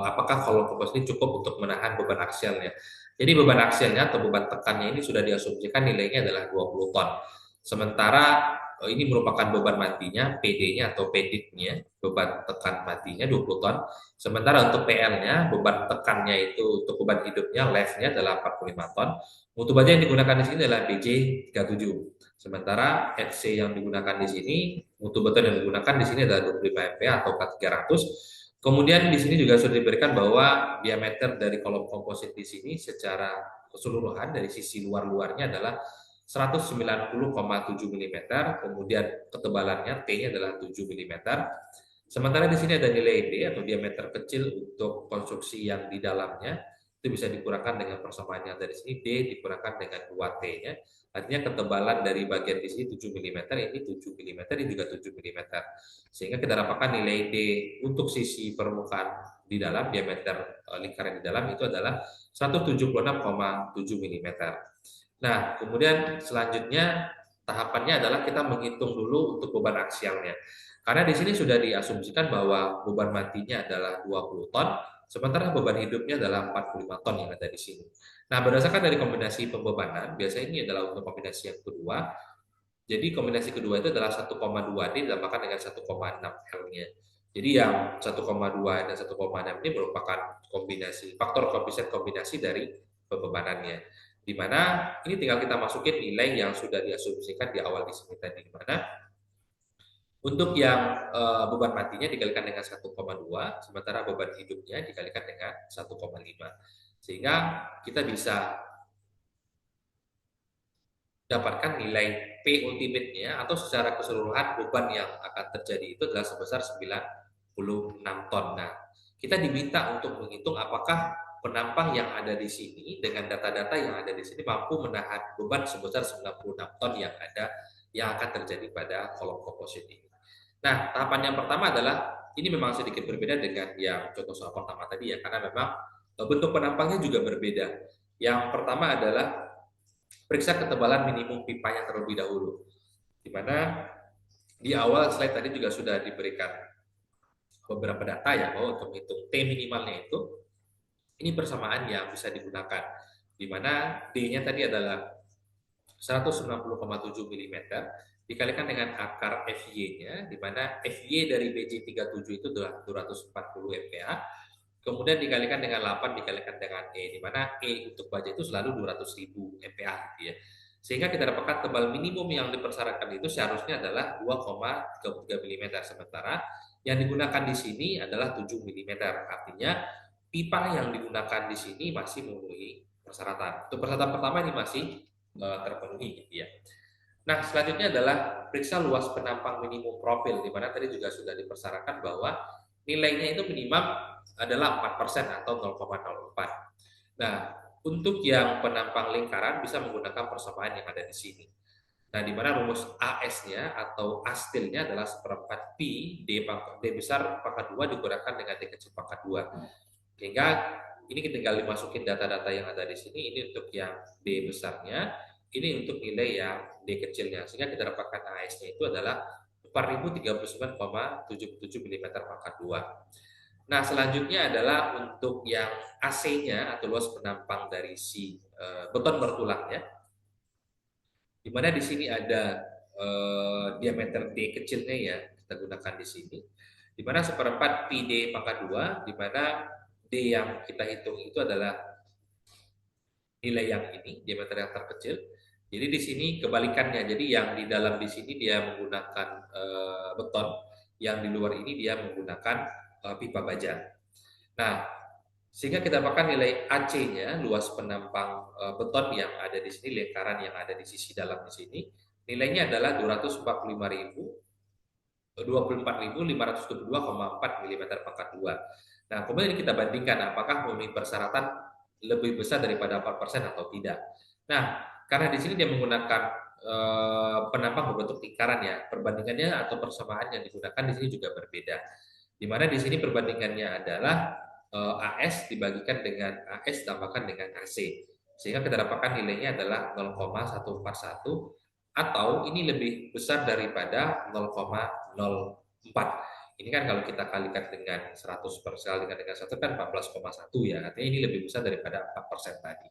apakah kolom komposit ini cukup untuk menahan beban aksialnya. Jadi beban aksialnya atau beban tekannya ini sudah diasumsikan nilainya adalah 20 ton. Sementara ini merupakan beban matinya, PD-nya atau peditnya, beban tekan matinya 20 ton. Sementara untuk PL-nya, beban tekannya itu untuk beban hidupnya, life-nya adalah 45 ton. Mutu baja yang digunakan di sini adalah BJ37. Sementara HC yang digunakan di sini, mutu beton yang digunakan di sini adalah 25 MPa atau K300. Kemudian di sini juga sudah diberikan bahwa diameter dari kolom komposit di sini secara keseluruhan dari sisi luar-luarnya adalah 190,7 mm, kemudian ketebalannya T-nya adalah 7 mm. Sementara di sini ada nilai D atau diameter kecil untuk konstruksi yang di dalamnya, itu bisa dikurangkan dengan persamaan yang dari sini, D dikurangkan dengan 2T-nya. Artinya ketebalan dari bagian di sini 7 mm, ini 7 mm, ini juga 7 mm. Sehingga kita dapatkan nilai D untuk sisi permukaan di dalam, diameter lingkaran di dalam itu adalah 176,7 mm. Nah, kemudian selanjutnya tahapannya adalah kita menghitung dulu untuk beban aksialnya. Karena di sini sudah diasumsikan bahwa beban matinya adalah 20 ton, sementara beban hidupnya adalah 45 ton yang ada di sini. Nah, berdasarkan dari kombinasi pembebanan, biasanya ini adalah untuk kombinasi yang kedua. Jadi kombinasi kedua itu adalah 1,2D ditambahkan dengan 1,6 L-nya. Jadi yang 1,2 dan 1,6 ini merupakan kombinasi faktor koefisien kombinasi dari pembebanannya. Di mana ini tinggal kita masukin nilai yang sudah diasumsikan di awal di sini tadi, di mana untuk yang beban matinya dikalikan dengan 1,2, sementara beban hidupnya dikalikan dengan 1,5. Sehingga kita bisa dapatkan nilai P ultimate-nya atau secara keseluruhan beban yang akan terjadi itu adalah sebesar 96 ton. Nah, kita diminta untuk menghitung apakah penampang yang ada di sini dengan data-data yang ada di sini mampu menahan beban sebesar 96 ton yang ada yang akan terjadi pada kolom komposit ini. Nah, tahapan yang pertama adalah ini memang sedikit berbeda dengan yang contoh soal pertama tadi ya, karena memang bentuk penampangnya juga berbeda. Yang pertama adalah periksa ketebalan minimum pipanya terlebih dahulu. Di mana di awal slide tadi juga sudah diberikan beberapa data ya bahwa untuk menghitung T minimalnya itu ini persamaan yang bisa digunakan. Di mana D-nya tadi adalah 190,7 mm dikalikan dengan akar FY-nya, di mana FY dari BJ37 itu adalah 240 MPa, kemudian dikalikan dengan 8 dikalikan dengan E, di mana E untuk baja itu selalu 200.000 MPa gitu ya. Sehingga kita dapatkan tebal minimum yang dipersyaratkan itu seharusnya adalah 2,33 mm, sementara yang digunakan di sini adalah 7 mm. Artinya pipa yang digunakan di sini masih memenuhi persyaratan. Untuk persyaratan pertama ini masih terpenuhi gitu ya. Nah, selanjutnya adalah periksa luas penampang minimum profil, di mana tadi juga sudah dipersyaratkan bahwa nilainya itu minimal adalah 4% atau 0,04. Nah, untuk yang penampang lingkaran bisa menggunakan persamaan yang ada di sini. Nah, di mana rumus AS-nya atau astilnya adalah seperempat pi D besar pangkat 2 dikurangan dengan D kecil pangkat 2. Sehingga ini kita tinggal dimasukin data-data yang ada di sini. Ini untuk yang D besarnya, ini untuk nilai yang D kecilnya. Sehingga kita dapatkan AS-nya itu adalah 4039,77 mm pangkat 2. Nah, selanjutnya adalah untuk yang AC-nya atau luas penampang dari si beton bertulangnya, di mana di sini ada diameter D kecilnya ya, kita gunakan di sini. Di mana seperempat pi D pangkat 2, di mana D yang kita hitung itu adalah nilai yang ini, diameter yang terkecil. Jadi di sini kebalikannya. Jadi yang di dalam di sini dia menggunakan beton, yang di luar ini dia menggunakan pipa baja. Nah, sehingga kita dapatkan nilai AC-nya, luas penampang beton yang ada di sini, lingkaran yang ada di sisi dalam di sini, nilainya adalah 244.522,4 mm pangkat 2. Nah, kemudian kita bandingkan apakah memenuhi persyaratan lebih besar daripada 4% atau tidak. Nah, karena di sini dia menggunakan penampang berbentuk lingkaran ya, perbandingannya atau persamaan yang digunakan di sini juga berbeda. Di mana di sini perbandingannya adalah AS dibagikan dengan AS tambahkan dengan AC. Sehingga kita dapatkan nilainya adalah 0,141 atau ini lebih besar daripada 0,04. Ini kan kalau kita kalikan dengan 100% dengan 1 kan 14,1 ya. Artinya ini lebih besar daripada 4% tadi.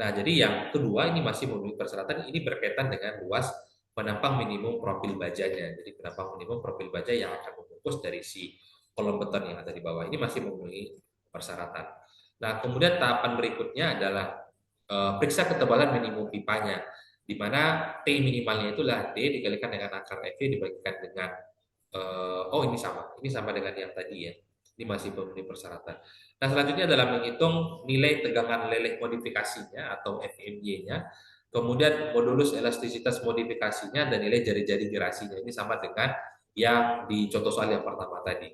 Nah, jadi yang kedua ini masih memenuhi persyaratan, ini berkaitan dengan luas penampang minimum profil bajanya. Jadi penampang minimum profil baja yang akan membungkus dari si kolom beton yang ada di bawah ini masih memenuhi persyaratan. Nah, kemudian tahapan berikutnya adalah periksa ketebalan minimum pipanya, di mana T minimalnya itulah D dikalikan dengan akar FV dibagikan dengan ini sama dengan yang tadi ya. Ini masih memenuhi persyaratan. Nah, selanjutnya adalah menghitung nilai tegangan leleh modifikasinya atau FMY-nya, kemudian modulus elastisitas modifikasinya dan nilai jari-jari gerasinya. Ini sama dengan yang di contoh soal yang pertama tadi.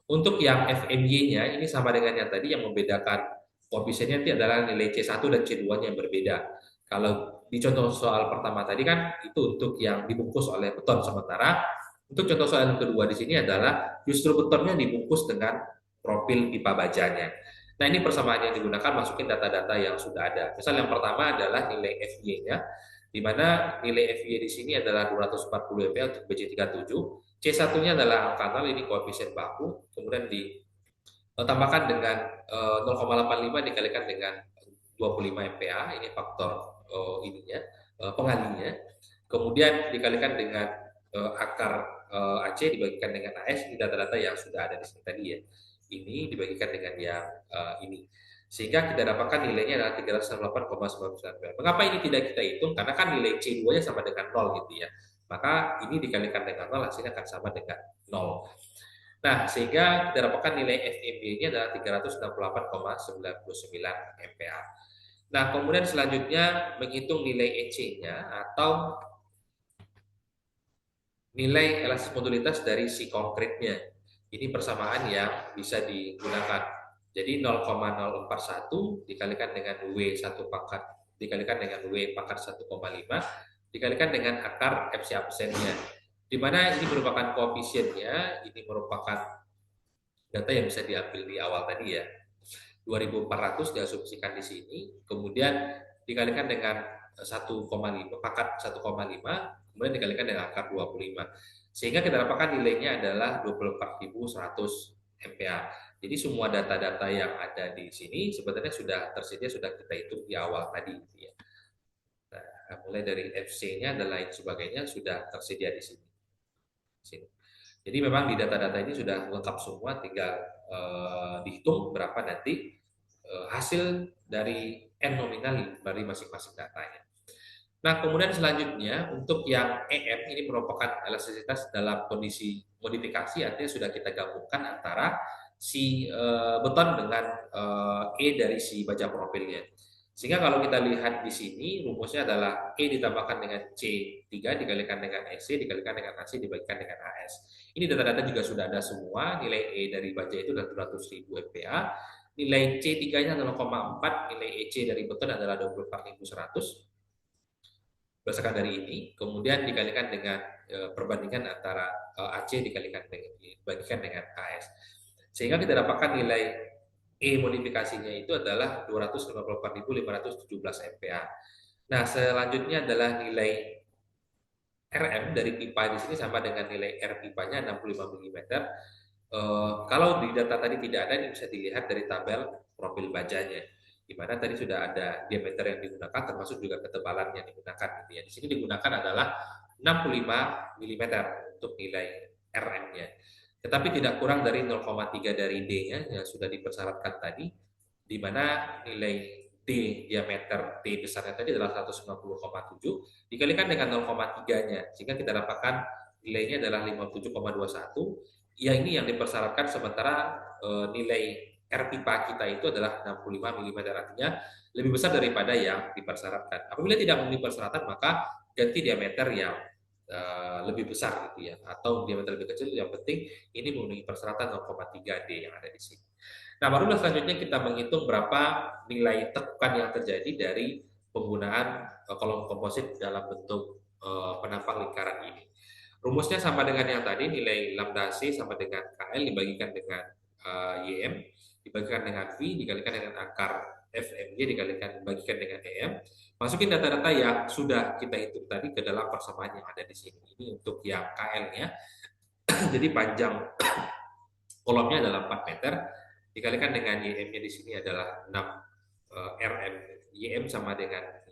Untuk yang FMY-nya ini sama dengan yang tadi, yang membedakan koefisiennya itu adalah nilai C1 dan C2-nya yang berbeda. Kalau di contoh soal pertama tadi kan itu untuk yang dibungkus oleh beton, sementara untuk contoh soal yang kedua di sini adalah justru betonnya dibungkus dengan profil pipa bajanya. Nah, ini persamaan yang digunakan, masukin data-data yang sudah ada. Misal yang pertama adalah nilai FY-nya, di mana nilai FY di sini adalah 240 MPa untuk BC37. C1-nya adalah angka 0, ini koefisien baku, kemudian ditambahkan dengan 0,85 dikalikan dengan 25 MPa, ini faktor pengalinya. Kemudian dikalikan dengan akar AC dibagikan dengan AS, ini data-data yang sudah ada di sini tadi ya. Ini dibagikan dengan yang ini. Sehingga kita dapatkan nilainya adalah 368,99. Mengapa ini tidak kita hitung? Karena kan nilai C2-nya sama dengan 0 gitu ya. Maka ini dikalikan dengan 0 hasilnya akan sama dengan 0. Nah, sehingga kita dapatkan nilai FMB-nya adalah 368,99 MPa. Nah, kemudian selanjutnya menghitung nilai EC-nya atau nilai elastis modulitas dari si konkretnya. Ini persamaan yang bisa digunakan. Jadi 0,041 dikalikan dengan W1 pangkat dikalikan dengan W pangkat 1,5 dikalikan dengan akar FC absennya. Di mana ini merupakan koefisiennya, ini merupakan data yang bisa diambil di awal tadi ya. 2400 diasumsikan di sini, kemudian dikalikan dengan 1,5 pangkat 1,5, kemudian dikalikan dengan akar 25. Sehingga kita dapatkan nilainya adalah 24.100 MPa. Jadi semua data-data yang ada di sini sebenarnya sudah tersedia, sudah kita hitung di awal tadi ya. Nah, mulai dari FC-nya dan lain sebagainya sudah tersedia di sini. Jadi memang di data-data ini sudah lengkap semua, tinggal dihitung berapa nanti hasil dari N nominal dari masing-masing datanya. Nah, kemudian selanjutnya untuk yang EM ini merupakan elastisitas dalam kondisi modifikasi, artinya sudah kita gabungkan antara si beton dengan E dari si baja profilnya. Sehingga kalau kita lihat di sini rumusnya adalah E ditambahkan dengan C3 dikalikan dengan EC dikalikan dengan AC dibagikan dengan AS. Ini data-data juga sudah ada semua. Nilai E dari baja itu adalah 200.000 MPa. Nilai C3-nya adalah 0,4, nilai EC dari beton adalah 24.100. berdasarkan dari ini, kemudian dikalikan dengan perbandingan antara AC dibandingkan dengan AS. Sehingga kita dapatkan nilai E modifikasinya itu adalah 254.517 MPa. Nah, selanjutnya adalah nilai RM dari pipa di sini sama dengan nilai R pipanya 65 mm. Kalau di data tadi tidak ada, ini bisa dilihat dari tabel profil bajanya, di mana tadi sudah ada diameter yang digunakan termasuk juga ketebalan yang digunakan gitu ya. Di sini digunakan adalah 65 mm untuk nilai RM-nya. Tetapi tidak kurang dari 0,3 dari D-nya yang sudah dipersyaratkan tadi, di mana nilai D diameter T besarnya tadi adalah 190,7 dikalikan dengan 0,3-nya, sehingga kita dapatkan nilainya adalah 57,21. Ya, ini yang dipersyaratkan, sementara nilai R pipa kita itu adalah 65 mm, artinya lebih besar daripada yang dipersyaratkan. Apabila tidak memenuhi persyaratan, maka ganti diameter yang lebih besar gitu ya, atau diameter lebih kecil, yang penting ini memenuhi persyaratan 0,3 D yang ada di sini. Nah, barulah selanjutnya kita menghitung berapa nilai tekukan yang terjadi dari penggunaan kolom komposit dalam bentuk penampang lingkaran ini. Rumusnya sama dengan yang tadi, nilai lambda C sama dengan KL dibagikan dengan YM, dibagikan dengan V, dikalikan dengan akar FMY, dibagikan dengan EM. Masukin data-data yang sudah kita hitung tadi ke dalam persamaan yang ada di sini. Ini untuk yang KL-nya. Jadi panjang kolomnya adalah 4 meter, dikalikan dengan YM-nya di sini adalah 6 RM. YM sama dengan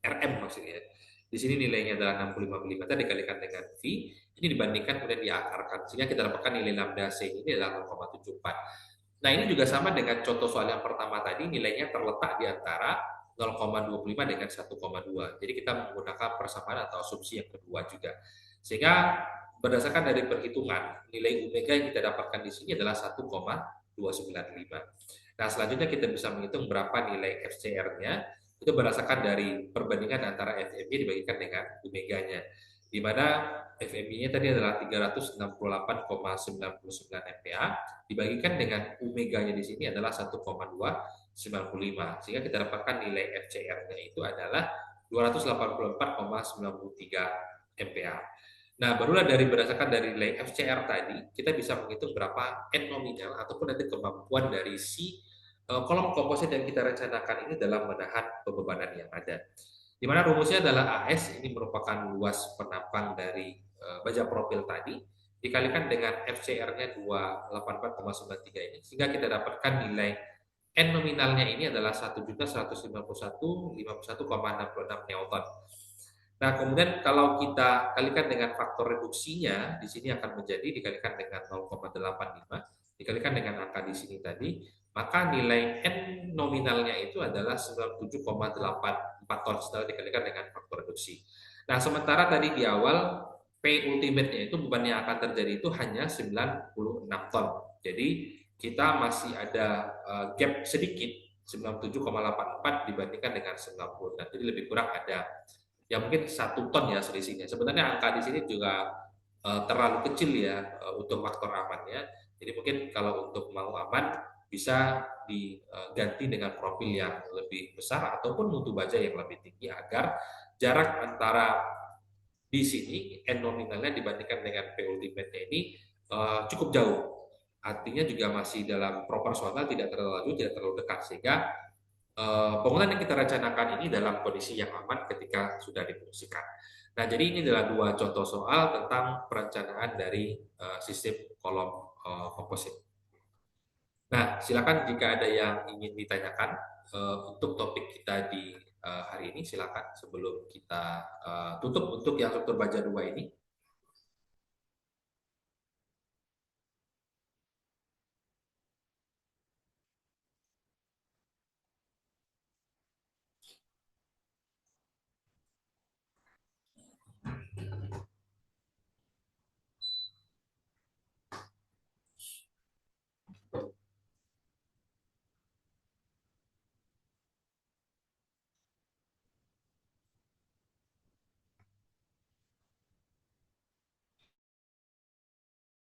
RM maksudnya. Di sini nilainya adalah 65 mm dikalikan dengan V, ini dibandingkan kemudian diakarkan, sehingga kita dapatkan nilai lambda C ini adalah 0,74. Nah, ini juga sama dengan contoh soal yang pertama tadi, nilainya terletak di antara 0,25 dengan 1,2. Jadi kita menggunakan persamaan atau asumsi yang kedua juga. Sehingga berdasarkan dari perhitungan, nilai omega yang kita dapatkan di sini adalah 1,295. Nah, selanjutnya kita bisa menghitung berapa nilai FCR-nya, itu berdasarkan dari perbandingan antara FMI dibagikan dengan omeganya, di mana FMI-nya tadi adalah 368,99 MPa, dibagikan dengan omeganya di sini adalah 1,295, sehingga kita dapatkan nilai FCR-nya itu adalah 284,93 MPa. Nah, barulah berdasarkan dari nilai FCR tadi, kita bisa menghitung berapa N nominal ataupun nanti kemampuan dari si kolom komposit yang kita rencanakan ini dalam menahan pembebanan yang ada. Di mana rumusnya adalah AS, ini merupakan luas penampang dari baja profil tadi, dikalikan dengan FCR-nya 284,93 ini, sehingga kita dapatkan nilai N nominalnya ini adalah 1.151.51,66 Newton. Nah, kemudian kalau kita kalikan dengan faktor reduksinya, di sini akan menjadi dikalikan dengan 0,85, dikalikan dengan angka di sini tadi, maka nilai N nominalnya itu adalah 97,84 ton setelah dikalikan dengan faktor reduksi. Nah, sementara tadi di awal P ultimate-nya itu beban yang akan terjadi itu hanya 96 ton. Jadi kita masih ada gap sedikit, 97,84 dibandingkan dengan 96. Jadi lebih kurang ada ya mungkin 1 ton ya selisihnya. Sebenarnya angka di sini juga terlalu kecil ya untuk faktor amannya. Jadi mungkin kalau untuk mau aman bisa diganti dengan profil yang lebih besar ataupun mutu baja yang lebih tinggi agar jarak antara di sini N nominalnya dibandingkan dengan P ultimate-nya ini cukup jauh. Artinya juga masih dalam proporsional, tidak terlalu jauh, tidak terlalu dekat, sehingga bangunan yang kita rencanakan ini dalam kondisi yang aman ketika sudah difungsikan. Nah, jadi ini adalah dua contoh soal tentang perencanaan dari sistem kolom komposit. Nah, silakan jika ada yang ingin ditanyakan untuk topik kita di hari ini, silakan sebelum kita tutup untuk yang struktur baja 2 ini.